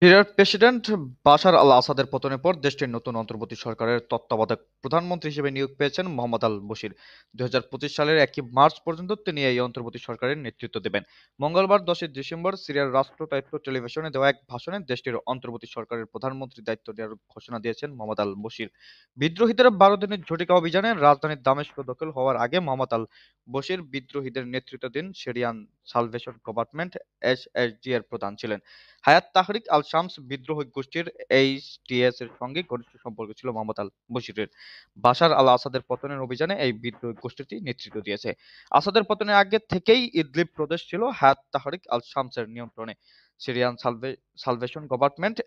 সিরিয়ার president Bashar আল-আসাদের পতনের পর দেশটির নতুন অন্তর্বর্তী সরকারের তত্ত্বাবধায়ক প্রধানমন্ত্রী হিসেবে নিয়োগ পেয়েছেন মোহাম্মদ আল-বশির। ২০২৫ সালের ১ মার্চ পর্যন্ত তিনি এই অন্তর্বর্তী সরকারের নেতৃত্ব দেবেন। মঙ্গলবার ১০ ডিসেম্বর সিরিয়ার রাষ্ট্রদায়িত্ব টেলিভিশনে দেওয়া এক ভাষণে দেশটির অন্তর্বর্তী সরকারের প্রধানমন্ত্রীর দায়িত্ব দেওয়ার ঘোষণা দিয়েছেন মোহাম্মদ আল-বশির। বিদ্রোহীদের ১২ দিনের ঝটিকা অভিযানে রাজধানী দামেস্ক দখল হওয়ার আগে মোহাম্মদ আল-বশির বিদ্রোহীদের নেতৃত্ব দিন সিরিয়ান সালভেশন গভর্নমেন্ট (এসএসজি) এর প্রধান ছিলেন। হায়াত তাহরিক আল-শামস বিদ্রোহী গোষ্ঠীর এইচটিএস এর সঙ্গে ঘনিষ্ঠ সম্পর্ক ছিল মোহাম্মদ আল-বশিরের। বাশার আল-আসাদের পতনের অভিযানে এই বিদ্রোহী গোষ্ঠীটি নেতৃত্ব দিয়েছে। আসাদের পতনের আগে থেকেই ইদলিব প্রদেশ ছিল হায়াত তাহরিক আল-শামসের নিয়ন্ত্রণে। সিরিয়ান সালভেশন গভর্নমেন্ট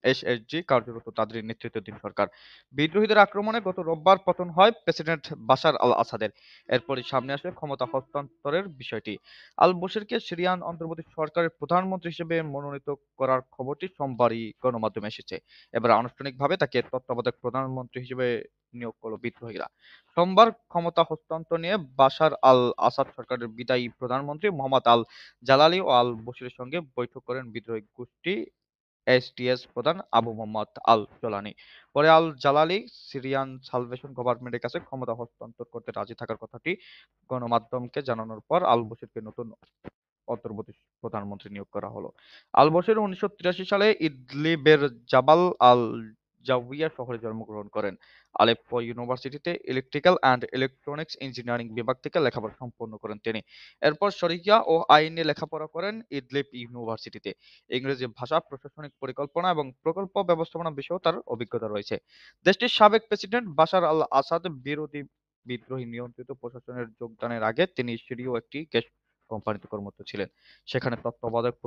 এসএসজি কার্যরত তাদের নেতৃত্বাধীন সরকার। বিদ্রোহীদের আক্রমণে গত রোববার পতন হয় প্রেসিডেন্ট বাশার আল-আসাদের। এরপরই সামনে আসে ক্ষমতা হস্তান্তরের বিষয়টি। আল-বশিরকে সিরিয়ান অন্তর্বর্তী সরকারের প্রধানমন্ত্রী হিসেবে মনোনীত করার খবরটি সোমবারই গণমাধ্যমে এসেছে। এবার আনুষ্ঠানিকভাবে তাকে তত্ত্বাবধায়ক প্রধানমন্ত্রী হিসেবে নিয়োগ করল বিদ্রোহীরা। সোমবার ক্ষমতা হস্তান্তর নিয়ে বাশার আল-আসাদ সরকারের বিদায়ী প্রধানমন্ত্রী মোহাম্মদ আল-জালালি ও আল-বশিরের সঙ্গে বৈঠক করেন বিদ্রোহী গোষ্ঠী এইচটিএস প্রধান আবু মোহাম্মদ আল-জলানি। পরে আল-জালালি সিরিয়ান সালভেশন গভর্নমেন্টের কাছে ক্ষমতা হস্তান্তর করতে রাজি থাকার কথাটি গণমাধ্যমকে জানানোর পর আল-বশিরকে নতুন অন্তর্বর্তী প্রধানমন্ত্রী নিয়োগ করা হলো। আল-বশির ১৯৮৩ সালে ইদলিবের জাবাল আল-জাউইয়া শহরে জন্মগ্রহণ করেন। আলেপ্পো ইউনিভার্সিটিতে ইলেকট্রিক্যাল অ্যান্ড ইলেকট্রনিক্স ইঞ্জিনিয়ারিং বিভাগ থেকে লেখাপড়া সম্পন্ন করেন তিনি। এরপর শরিয়া ও আইন নিয়ে লেখাপড়া করেন ইদলিব ইউনিভার্সিটিতে। ইংরেজি ভাষা, প্রশাসনিক পরিকল্পনা এবং প্রকল্প ব্যবস্থাপনা বিষয়েও তার অভিজ্ঞতা রয়েছে। দেশটির সাবেক প্রেসিডেন্ট বাশার আল-আসাদ বিরোধী বিদ্রোহী নিয়ন্ত্রিত প্রশাসনের যোগদানের আগে তিনি সিরীয় একটি গ্যাস কোম্পানিতে কর্মরত ছিলেন। সেখানে তত্ত্বাবধায়ক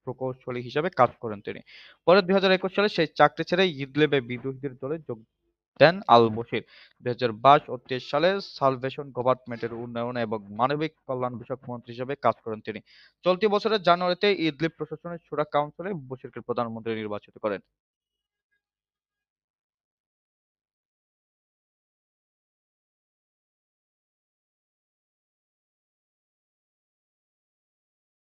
প্রকৌশলী হিসেবে কাজ করেন তিনি। পরে ২০২১ সালে সেই চাকরি ছেড়ে ইদলিবে বিদ্রোহীদের দলে যোগ দেন আল-বশির। ২০২২ ও ২৩ সালে সালভেশন গভর্নমেন্টের উন্নয়ন এবং মানবিক কল্যাণ বিষয়ক মন্ত্রী হিসেবে কাজ করেন তিনি। চলতি বছরের জানুয়ারিতে ইদলিব প্রশাসনের শুরা কাউন্সিলে বশিরকে প্রধানমন্ত্রী নির্বাচিত করেন।